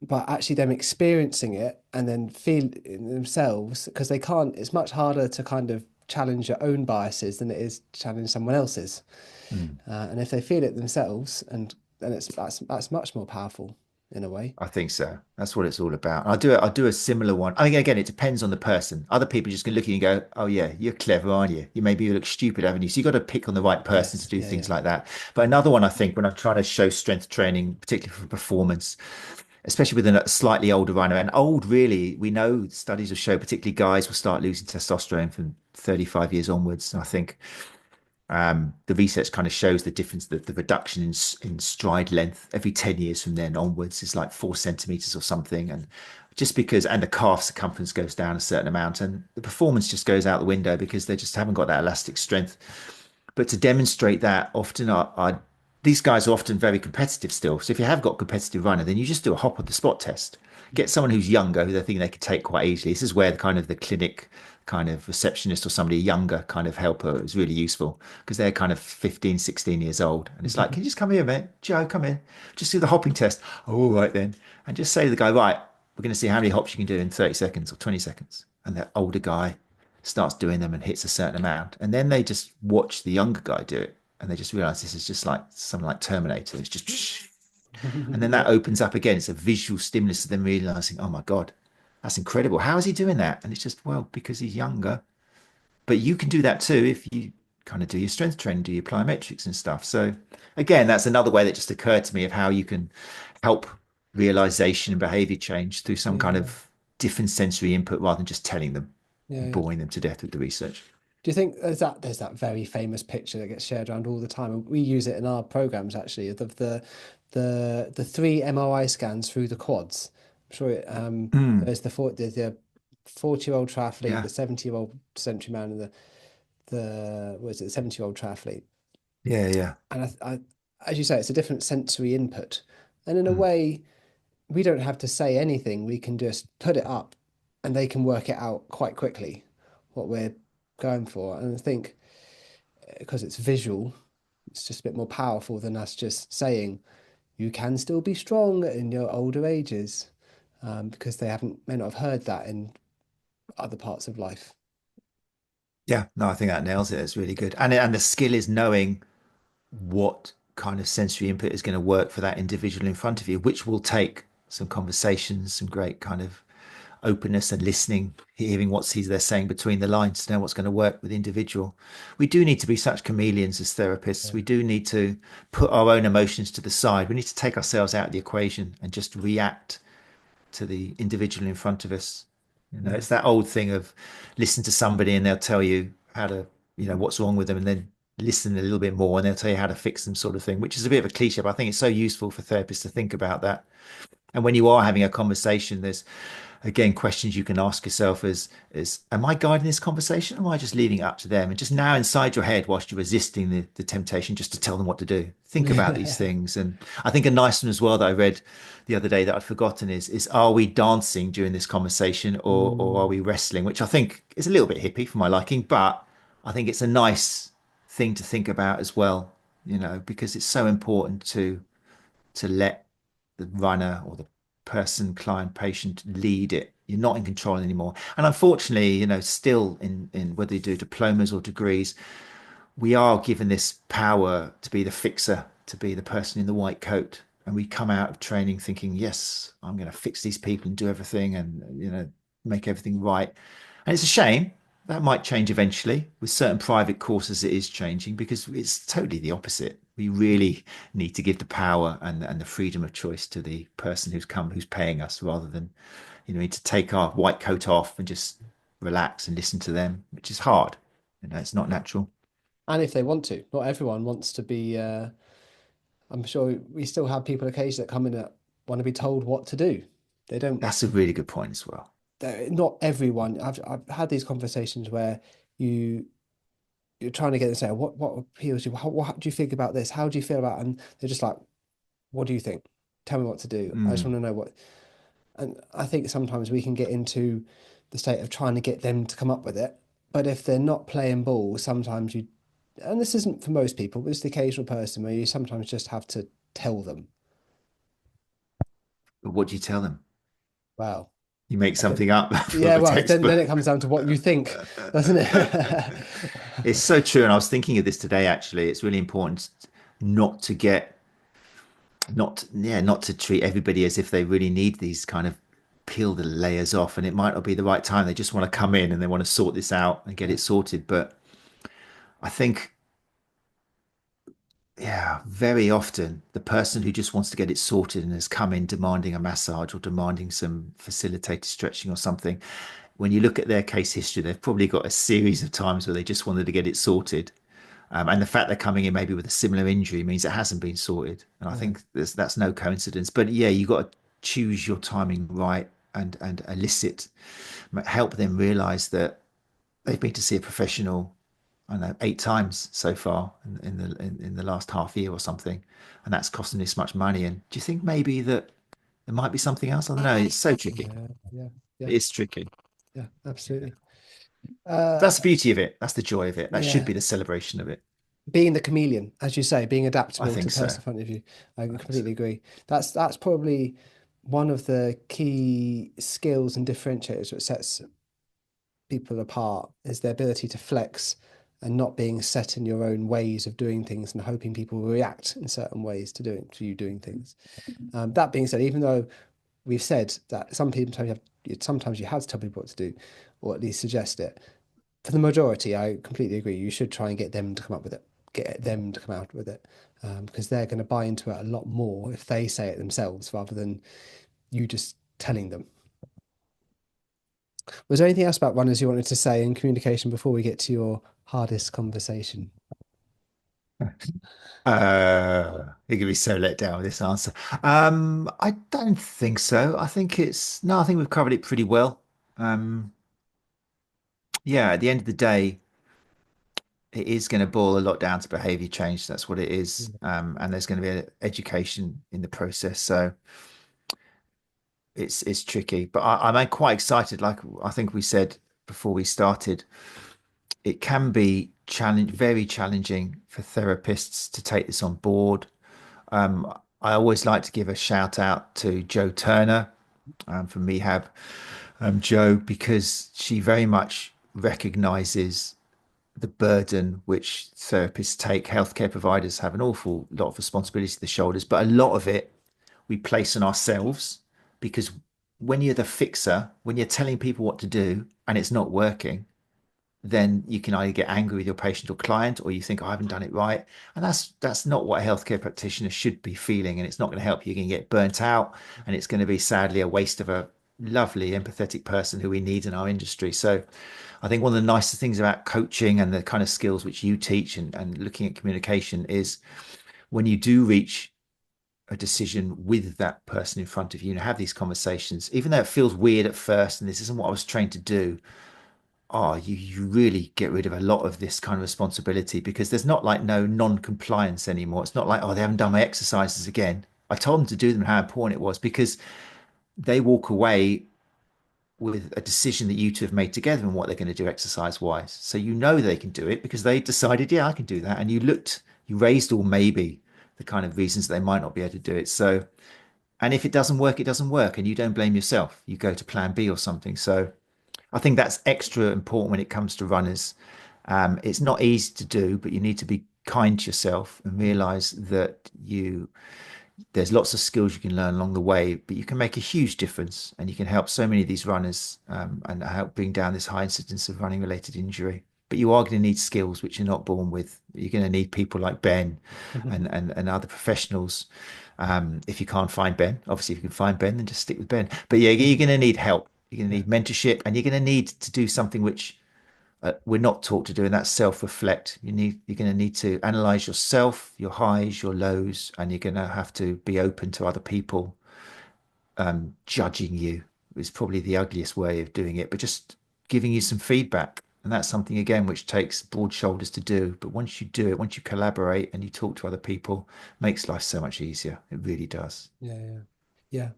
but actually them experiencing it and then feel it themselves, because they can't, it's much harder to kind of challenge your own biases than it is to challenge someone else's. Mm. And if they feel it themselves, and then that's much more powerful in a way. I think so. That's what it's all about. I do a similar one. I mean, again, it depends on the person. Other people just can look at you and go, "Oh yeah, you're clever, aren't you? You maybe you look stupid, haven't you?" So you got to pick on the right person to Yes, do yeah, things yeah. like that. But another one, I think, when I'm trying to show strength training, particularly for performance, especially with a slightly older runner, and old really, we know studies have shown, particularly guys will start losing testosterone from 35 years onwards. And I think the research kind of shows the difference, the reduction in stride length every 10 years from then onwards is like 4 centimeters or something. And just because, and the calf circumference goes down a certain amount, and the performance just goes out the window because they just haven't got that elastic strength. But to demonstrate that, often these guys are often very competitive still. So if you have got a competitive runner, then you just do a hop on the spot test. Get someone who's younger, who they think they could take quite easily. This is where the kind of the clinic kind of receptionist or somebody younger kind of helper is really useful because they're kind of 15, 16 years old. And it's like, can you just come here, man? Joe, come in. Just do the hopping test. Oh, all right then. And just say to the guy, right, we're going to see how many hops you can do in 30 seconds or 20 seconds. And the older guy starts doing them and hits a certain amount. And then they just watch the younger guy do it and they just realize this is just like something like Terminator. It's just, and then that Yeah, opens up again. It's a visual stimulus to them realizing, oh my God, that's incredible. How is he doing that? And it's just, well, because he's younger. But you can do that too if you kind of do your strength training, do your plyometrics and stuff. So again, that's another way that just occurred to me of how you can help realization and behavior change through some kind yeah, of different sensory input rather than just telling them yeah, and yeah. boring them to death with the research. Do you think there's that very famous picture that gets shared around all the time, and we use it in our programs actually, of the three MRI scans through the quads. I'm sure Mm, there's the 40-year-old triathlete, yeah, the 70-year-old century man, and the what is it, the 70-year-old triathlete. yeah, yeah. And as you say, it's a different sensory input. And in a Mm, way, we don't have to say anything. We can just put it up and they can work it out quite quickly what we're going for. And I think because it's visual, it's just a bit more powerful than us just saying you can still be strong in your older ages, because they haven't may not have heard that in other parts of life. yeah, no, I think that nails it. It's really good. And the skill is knowing what kind of sensory input is going to work for that individual in front of you, which will take some conversations, some great kind of openness and listening, hearing what they're saying between the lines to know what's going to work with the individual. We do need to be such chameleons as therapists. Yeah. We do need to put our own emotions to the side. We need to take ourselves out of the equation and just react to the individual in front of us. You know, Yeah. it's that old thing of listen to somebody and they'll tell you how to, what's wrong with them, and then listen a little bit more and they'll tell you how to fix them, sort of thing, which is a bit of a cliche, but I think it's so useful for therapists to think about that. And when you are having a conversation, there's again questions you can ask yourself is am I guiding this conversation or am I just leaving it up to them? And just now inside your head whilst you're resisting the temptation just to tell them what to do. Think about these Yeah. things. And I think a nice one as well that I read the other day that I'd forgotten is are we dancing during this conversation or are Mm. we wrestling? Which I think is a little bit hippie for my liking, but I think it's a nice thing to think about as well, because it's so important to let the runner or the person, client, patient lead it. You're not in control anymore. And unfortunately, still in whether you do diplomas or degrees, we are given this power to be the fixer, to be the person in the white coat. And we come out of training thinking, yes, I'm going to fix these people and do everything and, make everything right. And it's a shame. That might change eventually. With certain private courses, it is changing because it's totally the opposite. We really need to give the power and the freedom of choice to the person who's paying us, rather than, need to take our white coat off and just relax and listen to them, which is hard. It's not natural. And if they want to, not everyone wants to be. I'm sure we still have people occasionally that come in that want to be told what to do. They don't. That's a really good point as well. Not everyone. I've had these conversations where you you're trying to get them to say what appeals to you. What do you think about this? How do you feel about? And they're just like, what do you think? Tell me what to do. I just Mm. want to know what. And I think sometimes we can get into the state of trying to get them to come up with it. But if they're not playing ball, sometimes you, and this isn't for most people, but it's the occasional person where you sometimes just have to tell them, But what do you tell them? wow. You make I something up for Yeah, the well, then textbook. it comes down to what you think, doesn't it? It's so true. And I was thinking of this today, actually. It's really important not to get, not to treat everybody as if they really need these kind of peel the layers off. And it might not be the right time. They just want to come in and they want to sort this out and get Yeah, it sorted. But I think, yeah, very often the person who just wants to get it sorted and has come in demanding a massage or demanding some facilitated stretching or something, when you look at their case history, they've probably got a series of times where they just wanted to get it sorted. And the fact they're coming in maybe with a similar injury means it hasn't been sorted. And I yeah, think that's no coincidence. But yeah, you got to choose your timing right and elicit, help them realize that they've been to see a professional, I don't know, 8 times so far in the last half year or something, and that's costing this much money. And do you think maybe that there might be something else? I don't know. It's so tricky. yeah, yeah, yeah, It is tricky. yeah, absolutely. That's the beauty of it. That's the joy of it. That should Yeah, be the celebration of it. being the chameleon, as you say, being I adaptable to think the so. person in front of you. I I think so. completely agree. That's probably one of the key skills and differentiators that sets people apart is their ability to flex and not being set in your own ways of doing things and hoping people will react in certain ways to you doing things. That being said, even though we've said that sometimes you have to tell people what to do, or at least suggest it. For the majority, I completely agree. You should try and get them to come up with it, get them to come out with it, because they're going to buy into it a lot more if they say it themselves rather than you just telling them. Was there anything else about runners you wanted to say in communication before we get to your hardest conversation? You're gonna be so let down with this answer. I don't think so. I think it's no, I think we've covered it pretty well. Um, yeah, at the end of the day, it is going to boil a lot down to behavior change. That's what it is. And there's going to be an education in the process. So it's tricky, but I'm quite excited. Like I think we said before we started, it can be very challenging for therapists to take this on board. I always like to give a shout out to Joe Turner from Mehab, Joe, because she very much recognizes the burden which therapists take. Healthcare providers have an awful lot of responsibility to the shoulders, but a lot of it we place on ourselves because when you're the fixer, when you're telling people what to do and it's not working, then you can either get angry with your patient or client, or you think, oh, I haven't done it right. And that's not what a healthcare practitioner should be feeling. And it's not going to help you. You're going to get burnt out, and it's going to be sadly a waste of a lovely, empathetic person who we need in our industry. So I think one of the nicest things about coaching and the kind of skills which you teach and looking at communication is when you do reach a decision with that person in front of you and have these conversations, even though it feels weird at first and this isn't what I was trained to do, you really get rid of a lot of this kind of responsibility because there's not like no non-compliance anymore. It's not like, oh, they haven't done my exercises again. I told them to do them and how important it was because they walk away with a decision that you two have made together and what they're going to do exercise wise. So you know they can do it because they decided, yeah, I can do that. And you raised all maybe the kind of reasons they might not be able to do it. So, and if it doesn't work, it doesn't work. And you don't blame yourself. You go to plan B or something. So I think that's extra important when it comes to runners. It's not easy to do, but you need to be kind to yourself and realize that there's lots of skills you can learn along the way, but you can make a huge difference and you can help so many of these runners and help bring down this high incidence of running related injury. But you are going to need skills which you're not born with. You're going to need people like Ben and other professionals. If you can't find Ben, obviously, if you can find Ben, then just stick with Ben. But yeah, you're going to need help. You're going to Yeah, need mentorship and you're going to need to do something which we're not taught to do, and that's self-reflect. You're going to need to analyze yourself, your highs, your lows, and you're going to have to be open to other people judging you. Is probably the ugliest way of doing it, but just giving you some feedback. And that's something again which takes broad shoulders to do. But once you do it, once you collaborate and you talk to other people, it makes life so much easier. It really does. yeah, yeah, yeah.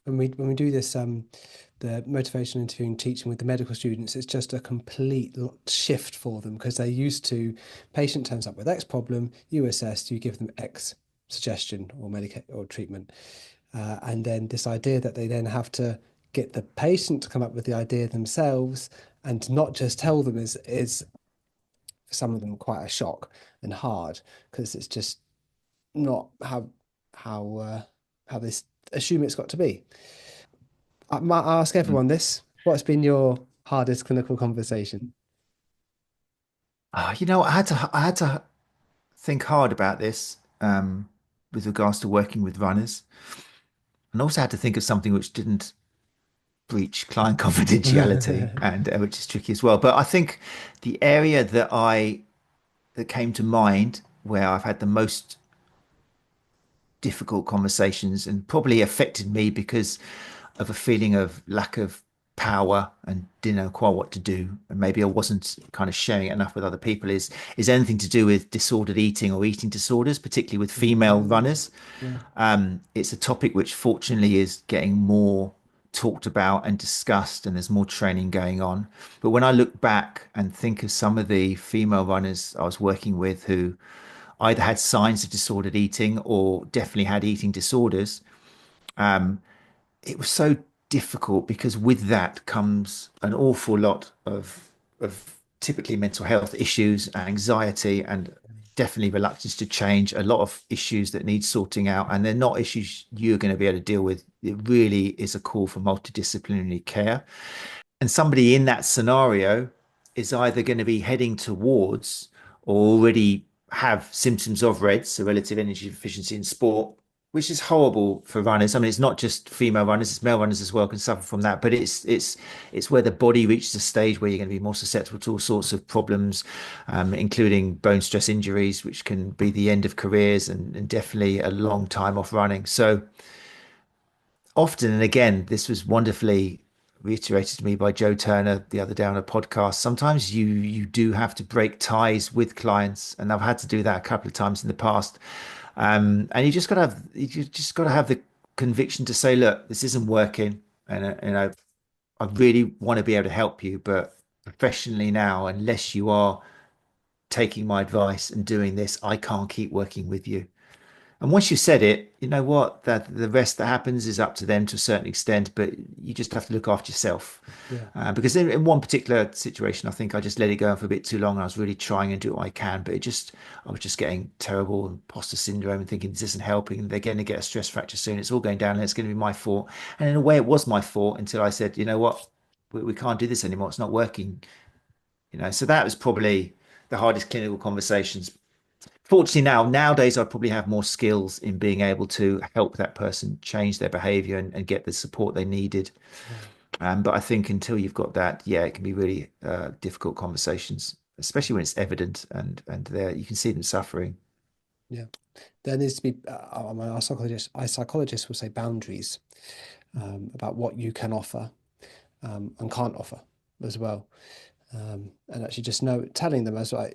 When we do this, the motivational interviewing teaching with the medical students, it's just a complete shift for them because they're used to patient turns up with X problem, you assess, you give them X suggestion or medicate or treatment, and then this idea that they then have to get the patient to come up with the idea themselves and to not just tell them is for some of them quite a shock and hard because it's just not how how they assume it's got to be. I might ask Mm. everyone this. What's been your hardest clinical conversation? I had to think hard about this with regards to working with runners, and also had to think of something which didn't breach client confidentiality, and which is tricky as well. But I think the area that came to mind where I've had the most difficult conversations and probably affected me because of a feeling of lack of power and didn't know quite what to do, and maybe I wasn't kind of sharing it enough with other people, is anything to do with disordered eating or eating disorders, particularly with female Mm, runners. yeah, It's a topic which fortunately is getting more talked about and discussed, and there's more training going on. But when I look back and think of some of the female runners I was working with who either had signs of disordered eating or definitely had eating disorders, it was so difficult because with that comes an awful lot of typically mental health issues, anxiety, and definitely reluctance to change. A lot of issues that need sorting out, and they're not issues you're going to be able to deal with. It really is a call for multidisciplinary care. And somebody in that scenario is either going to be heading towards or already have symptoms of RED, so relative energy deficiency in sport, which is horrible for runners. I mean, it's not just female runners; it's male runners as well can suffer from that. But it's where the body reaches a stage where you're going to be more susceptible to all sorts of problems, including bone stress injuries, which can be the end of careers and definitely a long time off running. So often, and again, this was wonderfully reiterated to me by Joe Turner the other day on a podcast. Sometimes you do have to break ties with clients, and I've had to do that a couple of times in the past. And you just got to have the conviction to say, look, this isn't working, and I really want to be able to help you, but professionally now, unless you are taking my advice and doing this, I can't keep working with you. And once you said it, you know what? That the rest that happens is up to them to a certain extent, but you just have to look after yourself. yeah, Because in one particular situation, I think I just let it go on for a bit too long. And I was really trying and do what I can, but I was just getting terrible imposter syndrome and thinking this isn't helping. They're going to get a stress fracture soon. It's all going down and it's going to be my fault. And in a way, it was my fault until I said, you know what? We can't do this anymore. It's not working. So that was probably the hardest clinical conversations. Fortunately, nowadays, I probably have more skills in being able to help that person change their behavior and get the support they needed. yeah, But I think until you've got that, yeah, it can be really difficult conversations, especially when it's evident and there you can see them suffering. yeah. There needs to be, our psychologists will say boundaries about what you can offer and can't offer as well. And actually just telling them as I,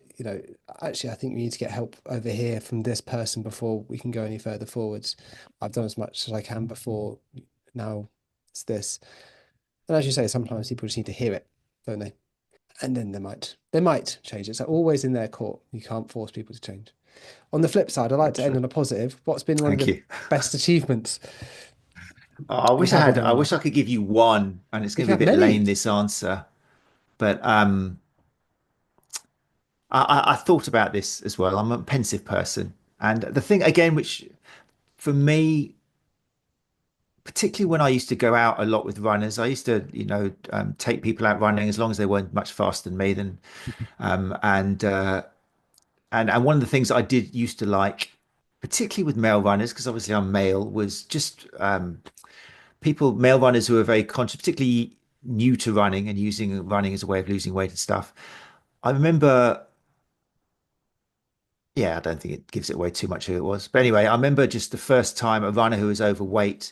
actually, I think you need to get help over here from this person before we can go any further forwards. I've done as much as I can before. Now it's this. And as you say, sometimes people just need to hear it, don't they? And then they might change. It's always in their court. You can't force people to change. On the flip side, I like to end Absolutely. on a positive. What's been one of Thank the you. best achievements I you've wish I had with had. a I runner? wish I could give you one, and it's You going can to be have a bit lame many. this answer, but I thought about this as well. I'm a pensive person, and the thing again, which for me particularly when I used to go out a lot with runners, I used to, take people out running as long as they weren't much faster than me. Then, um, and uh, and one of the things I did used to like, particularly with male runners, because obviously I'm male, was just male runners who are very conscious, particularly new to running and using running as a way of losing weight and stuff. I remember, yeah, I don't think it gives it away too much who it was, but anyway, I remember just the first time a runner who was overweight.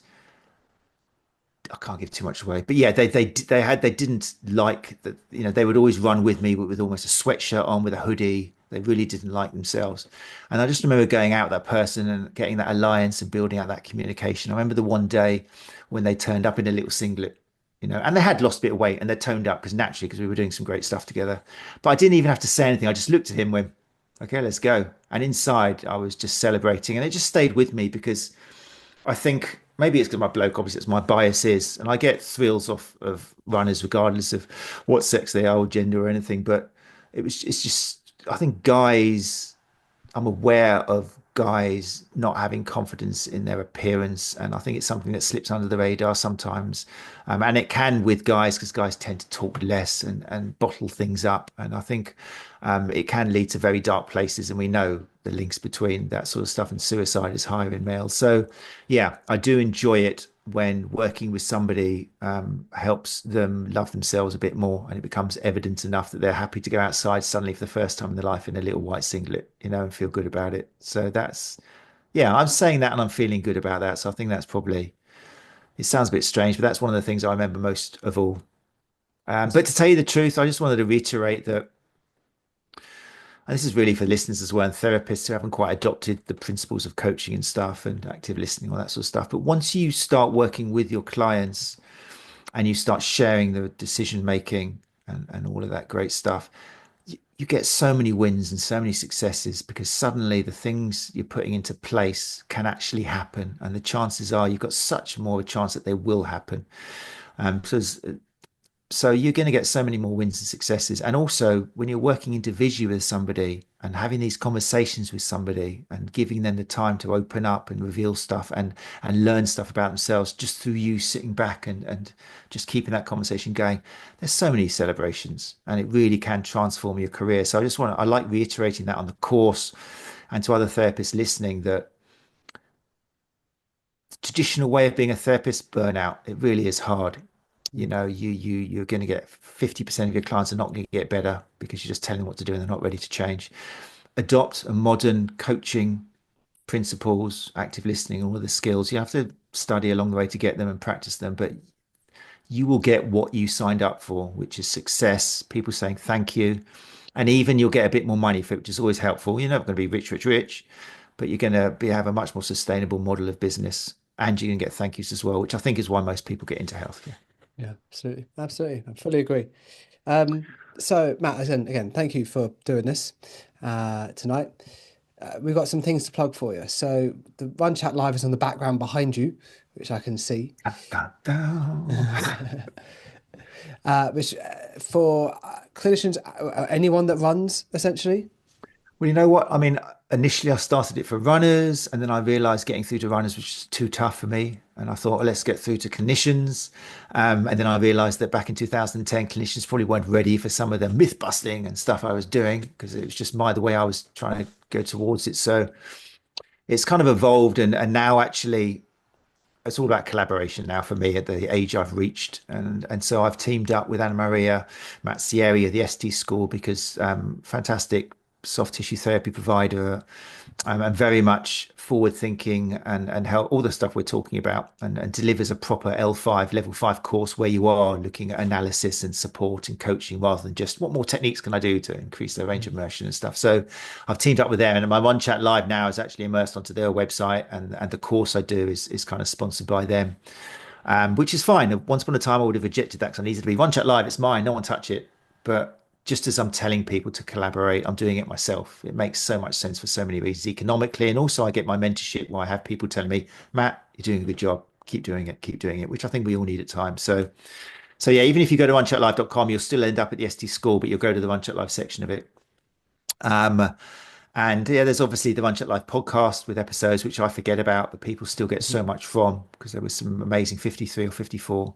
I can't give too much away, but yeah, they didn't like that. They would always run with me, but with almost a sweatshirt on, with a hoodie. They really didn't like themselves, and I just remember going out with that person and getting that alliance and building out that communication. I remember the one day when they turned up in a little singlet, and they had lost a bit of weight and they toned up because naturally, because we were doing some great stuff together. But I didn't even have to say anything. I just looked at him, went, "Okay, let's go." And inside, I was just celebrating, and it just stayed with me because I think. maybe it's because my bloke, obviously, it's my bias is, and I get thrills off of runners regardless of what sex they are or gender or anything. But it's just, I think guys, I'm aware of guys not having confidence in their appearance, and I think it's something that slips under the radar sometimes. And it can with guys because guys tend to talk less and bottle things up, and I think it can lead to very dark places. And we know the links between that sort of stuff and suicide is higher in males. So, yeah, I do enjoy it when working with somebody helps them love themselves a bit more, and it becomes evident enough that they're happy to go outside suddenly for the first time in their life in a little white singlet, and feel good about it. So that's, yeah, I'm saying that and I'm feeling good about that. So I think that's probably, it sounds a bit strange, but that's one of the things I remember most of all. But to tell you the truth, I just wanted to reiterate that, and this is really for listeners as well and therapists who haven't quite adopted the principles of coaching and stuff and active listening, all that sort of stuff. But once you start working with your clients and you start sharing the decision making and all of that great stuff, you get so many wins and so many successes because suddenly the things you're putting into place can actually happen. And the chances are you've got such more of a chance that they will happen. So you're going to get so many more wins and successes. And also, when you're working individually with somebody and having these conversations with somebody and giving them the time to open up and reveal stuff and learn stuff about themselves just through you sitting back and just keeping that conversation going, there's so many celebrations and it really can transform your career. So I like reiterating that on the course and to other therapists listening that traditional way of being a therapist, burnout. It really is hard. You're going to get 50% of your clients are not going to get better because you're just telling them what to do and they're not ready to change. Adopt a modern coaching principles, active listening, all of the skills. You have to study along the way to get them and practice them, but you will get what you signed up for, which is success, people saying thank you, and even you'll get a bit more money for it, which is always helpful. You're never going to be rich, rich, rich, but you're going to have a much more sustainable model of business, and you can get thank yous as well, which I think is why most people get into healthcare. Yeah, absolutely. Absolutely. I fully agree. So Matt, again, thank you for doing this tonight. We've got some things to plug for you. So the Run Chat Live is on the background behind you, which I can see. Which for clinicians, anyone that runs, essentially. Well, you know what? I mean, initially I started it for runners, and then I realized getting through to runners was too tough for me. And I thought, well, let's get through to clinicians. And then I realized that back in 2010, clinicians probably weren't ready for some of the myth busting and stuff I was doing because it was just the way I was trying to go towards it. So it's kind of evolved, and now actually it's all about collaboration now for me at the age I've reached. And so I've teamed up with Anna Maria Mazzieri of the ST School because fantastic soft tissue therapy provider and very much forward thinking and help all the stuff we're talking about and delivers a proper L5 level 5 course where you are looking at analysis and support and coaching rather than just what more techniques can I do to increase their range of motion and stuff. So I've teamed up with them, and my One Chat Live now is actually immersed onto their website, and the course I do is kind of sponsored by them, which is fine. Once upon a time I would have rejected that because I needed to be One Chat Live, it's mine, no one touch it. But just as I'm telling people to collaborate, I'm doing it myself. It makes so much sense for so many reasons economically. And also I get my mentorship where I have people telling me, Matt, you're doing a good job. Keep doing it, which I think we all need at times. So yeah, even if you go to onechatlive.com, you'll still end up at the ST school, but you'll go to the One Chat Live section of it. And yeah, there's obviously the Run Chat Live podcast with episodes, which I forget about, but people still get so much from because there was some amazing 53 or 54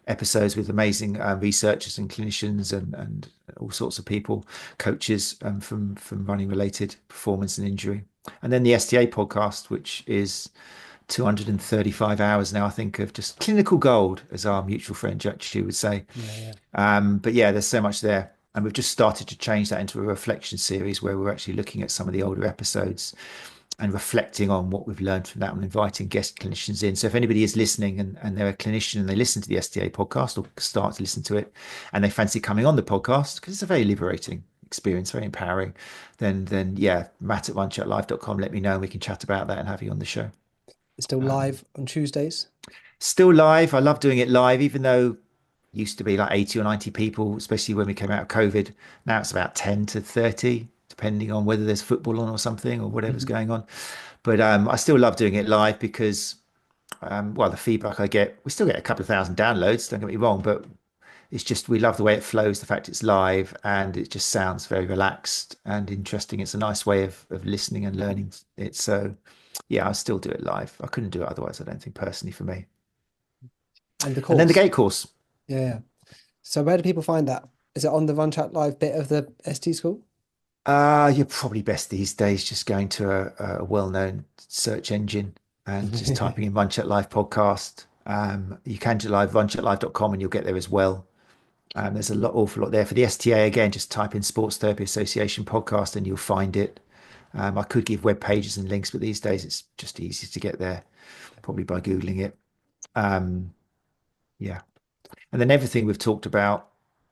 episodes with amazing researchers and clinicians and all sorts of people, coaches from running related performance and injury. And then the STA podcast, which is 235 hours now, I think, of just clinical gold, as our mutual friend Jack Chu would say. Yeah, But yeah, there's so much there. And we've just started to change that into a reflection series where we're actually looking at some of the older episodes and reflecting on what we've learned from that and inviting guest clinicians in. So if anybody is listening and they're a clinician and they listen to the STA podcast or start to listen to it and they fancy coming on the podcast, because it's a very liberating experience, very empowering, then yeah, Matt at onechatlive.com, let me know and we can chat about that and have you on the show. it's still live on Tuesdays. Still live. I love doing it live, even though used to be like 80 or 90 people, especially when we came out of COVID. Now it's about 10 to 30, depending on whether there's football on or something or whatever's going on. But I still love doing it live because Well, the feedback I get, we still get a couple of thousand downloads, don't get me wrong, but it's just we love the way it flows, the fact it's live, and it just sounds very relaxed and interesting. It's a nice way of listening and learning it. So yeah, I still do it live. I couldn't do it otherwise, I don't think, personally, for me. And the And then the course. gate course. Yeah. Yeah. So where do people find that? Is it on the Run Chat Live bit of the ST school? You're probably best these days just going to a well-known search engine and just typing in Run Chat Live podcast. You can do live runchatlive.com and you'll get there as well. There's a lot, awful lot there for the STA. Again, just type in Sports Therapy Association podcast and you'll find it. I could give web pages and links, but these days it's just easy to get there, probably by Googling it. Um, yeah. And then everything we've talked about,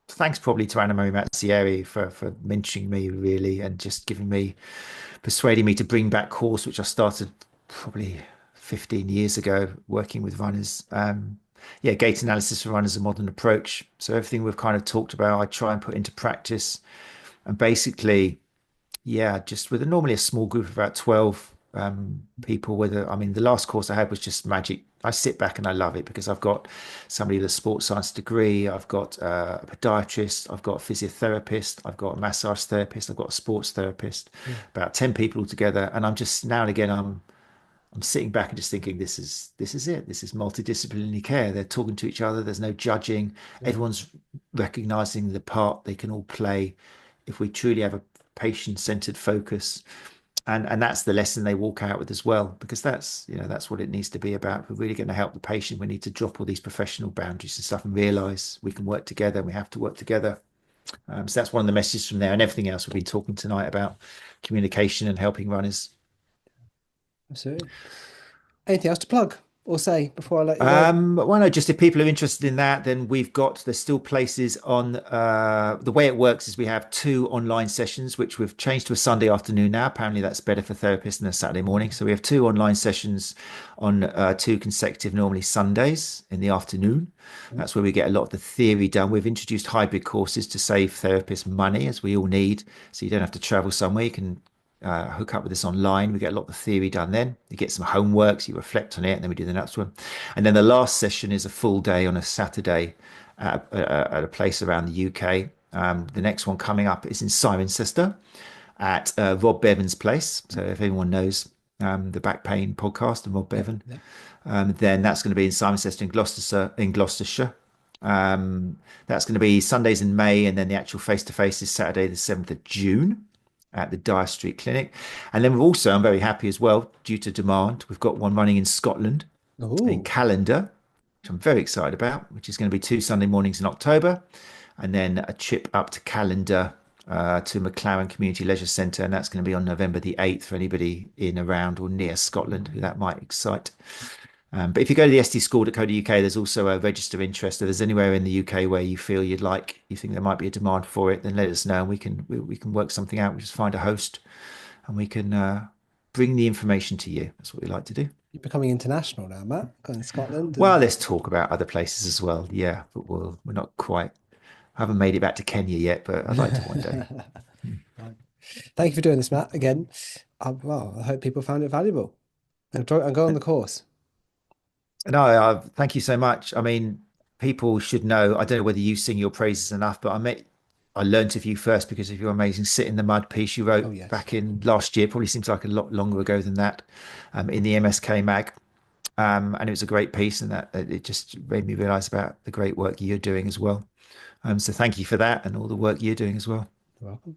thanks probably to Anna Marie Mazzieri for mentioning me really and just persuading me to bring back course, which I started probably 15 years ago, working with runners. Yeah, gait analysis for runners, a modern approach. So everything we've kind of talked about, I try and put into practice. And basically, yeah, just with normally a small group of about 12 people. I mean, the last course I had was just magic. I sit back and I love it because I've got somebody with a sports science degree, I've got a podiatrist, I've got a physiotherapist, I've got a massage therapist, I've got a sports therapist, Mm. about 10 people altogether. And I'm just now and again, I'm sitting back and just thinking, this is it. This is multidisciplinary care. They're talking to each other. There's no judging. Yeah. Everyone's recognizing the part they can all play if we truly have a patient-centered focus. And that's the lesson they walk out with as well, because that's what it needs to be about. If we're really going to help the patient, we need to drop all these professional boundaries and stuff and realize we can work together and we have to work together. So that's one of the messages from there, and everything else we've been talking tonight about communication and helping runners. Absolutely. Anything else to plug or say before I let you go? Well, no, just if people are interested in that, then there's still places on, the way it works is we have two online sessions, which we've changed to a Sunday afternoon now. Apparently that's better for therapists than a Saturday morning. So we have two online sessions on two consecutive, normally Sundays in the afternoon. Mm. That's where we get a lot of the theory done. We've introduced hybrid courses to save therapists money, as we all need. So you don't have to travel somewhere. You can hook up with us online. We get a lot of the theory done then. You get some homeworks, you reflect on it, and then we do the next one. And then the last session is a full day on a Saturday at a place around the UK. The next one coming up is in Cirencester at Rob Bevan's place. So if anyone knows the Back Pain podcast and Rob Yeah. Bevan, Yeah. then that's going to be in Cirencester in Gloucestershire. That's going to be Sundays in May, and then the actual face-to-face is Saturday, the 7th of June at the Dyer Street Clinic. And then I'm very happy as well, due to demand, we've got one running in Scotland in Oh, Calendar, which I'm very excited about, which is going to be two Sunday mornings in October, and then a trip up to Calendar to McLaren Community Leisure Centre, and that's going to be on November the 8th for anybody in, around, or near Scotland who that might excite. But if you go to the sdschool.co.uk, there's also a register interest. If there's anywhere in the UK where you feel you think there might be a demand for it, then let us know, and we can work something out. We just find a host, and we can bring the information to you. That's what we like to do. you're becoming international now, Matt. Got in Scotland Well, and let's talk about other places as well. Yeah, but we're not quite. I haven't made it back to Kenya yet, but I'd like to one day. Right. Thank you for doing this, Matt. Again, well, I hope people found it valuable and go on the course. No, thank you so much. I mean, people should know. I don't know whether you sing your praises enough, but I learnt of you first because of your amazing "Sit in the Mud" piece you Oh, wrote yes. back in last year. Probably seems like a lot longer ago than that, in the MSK mag. And it was a great piece, and that it just made me realise about the great work you're doing as well. So thank you for that and all the work you're doing as well. You're welcome.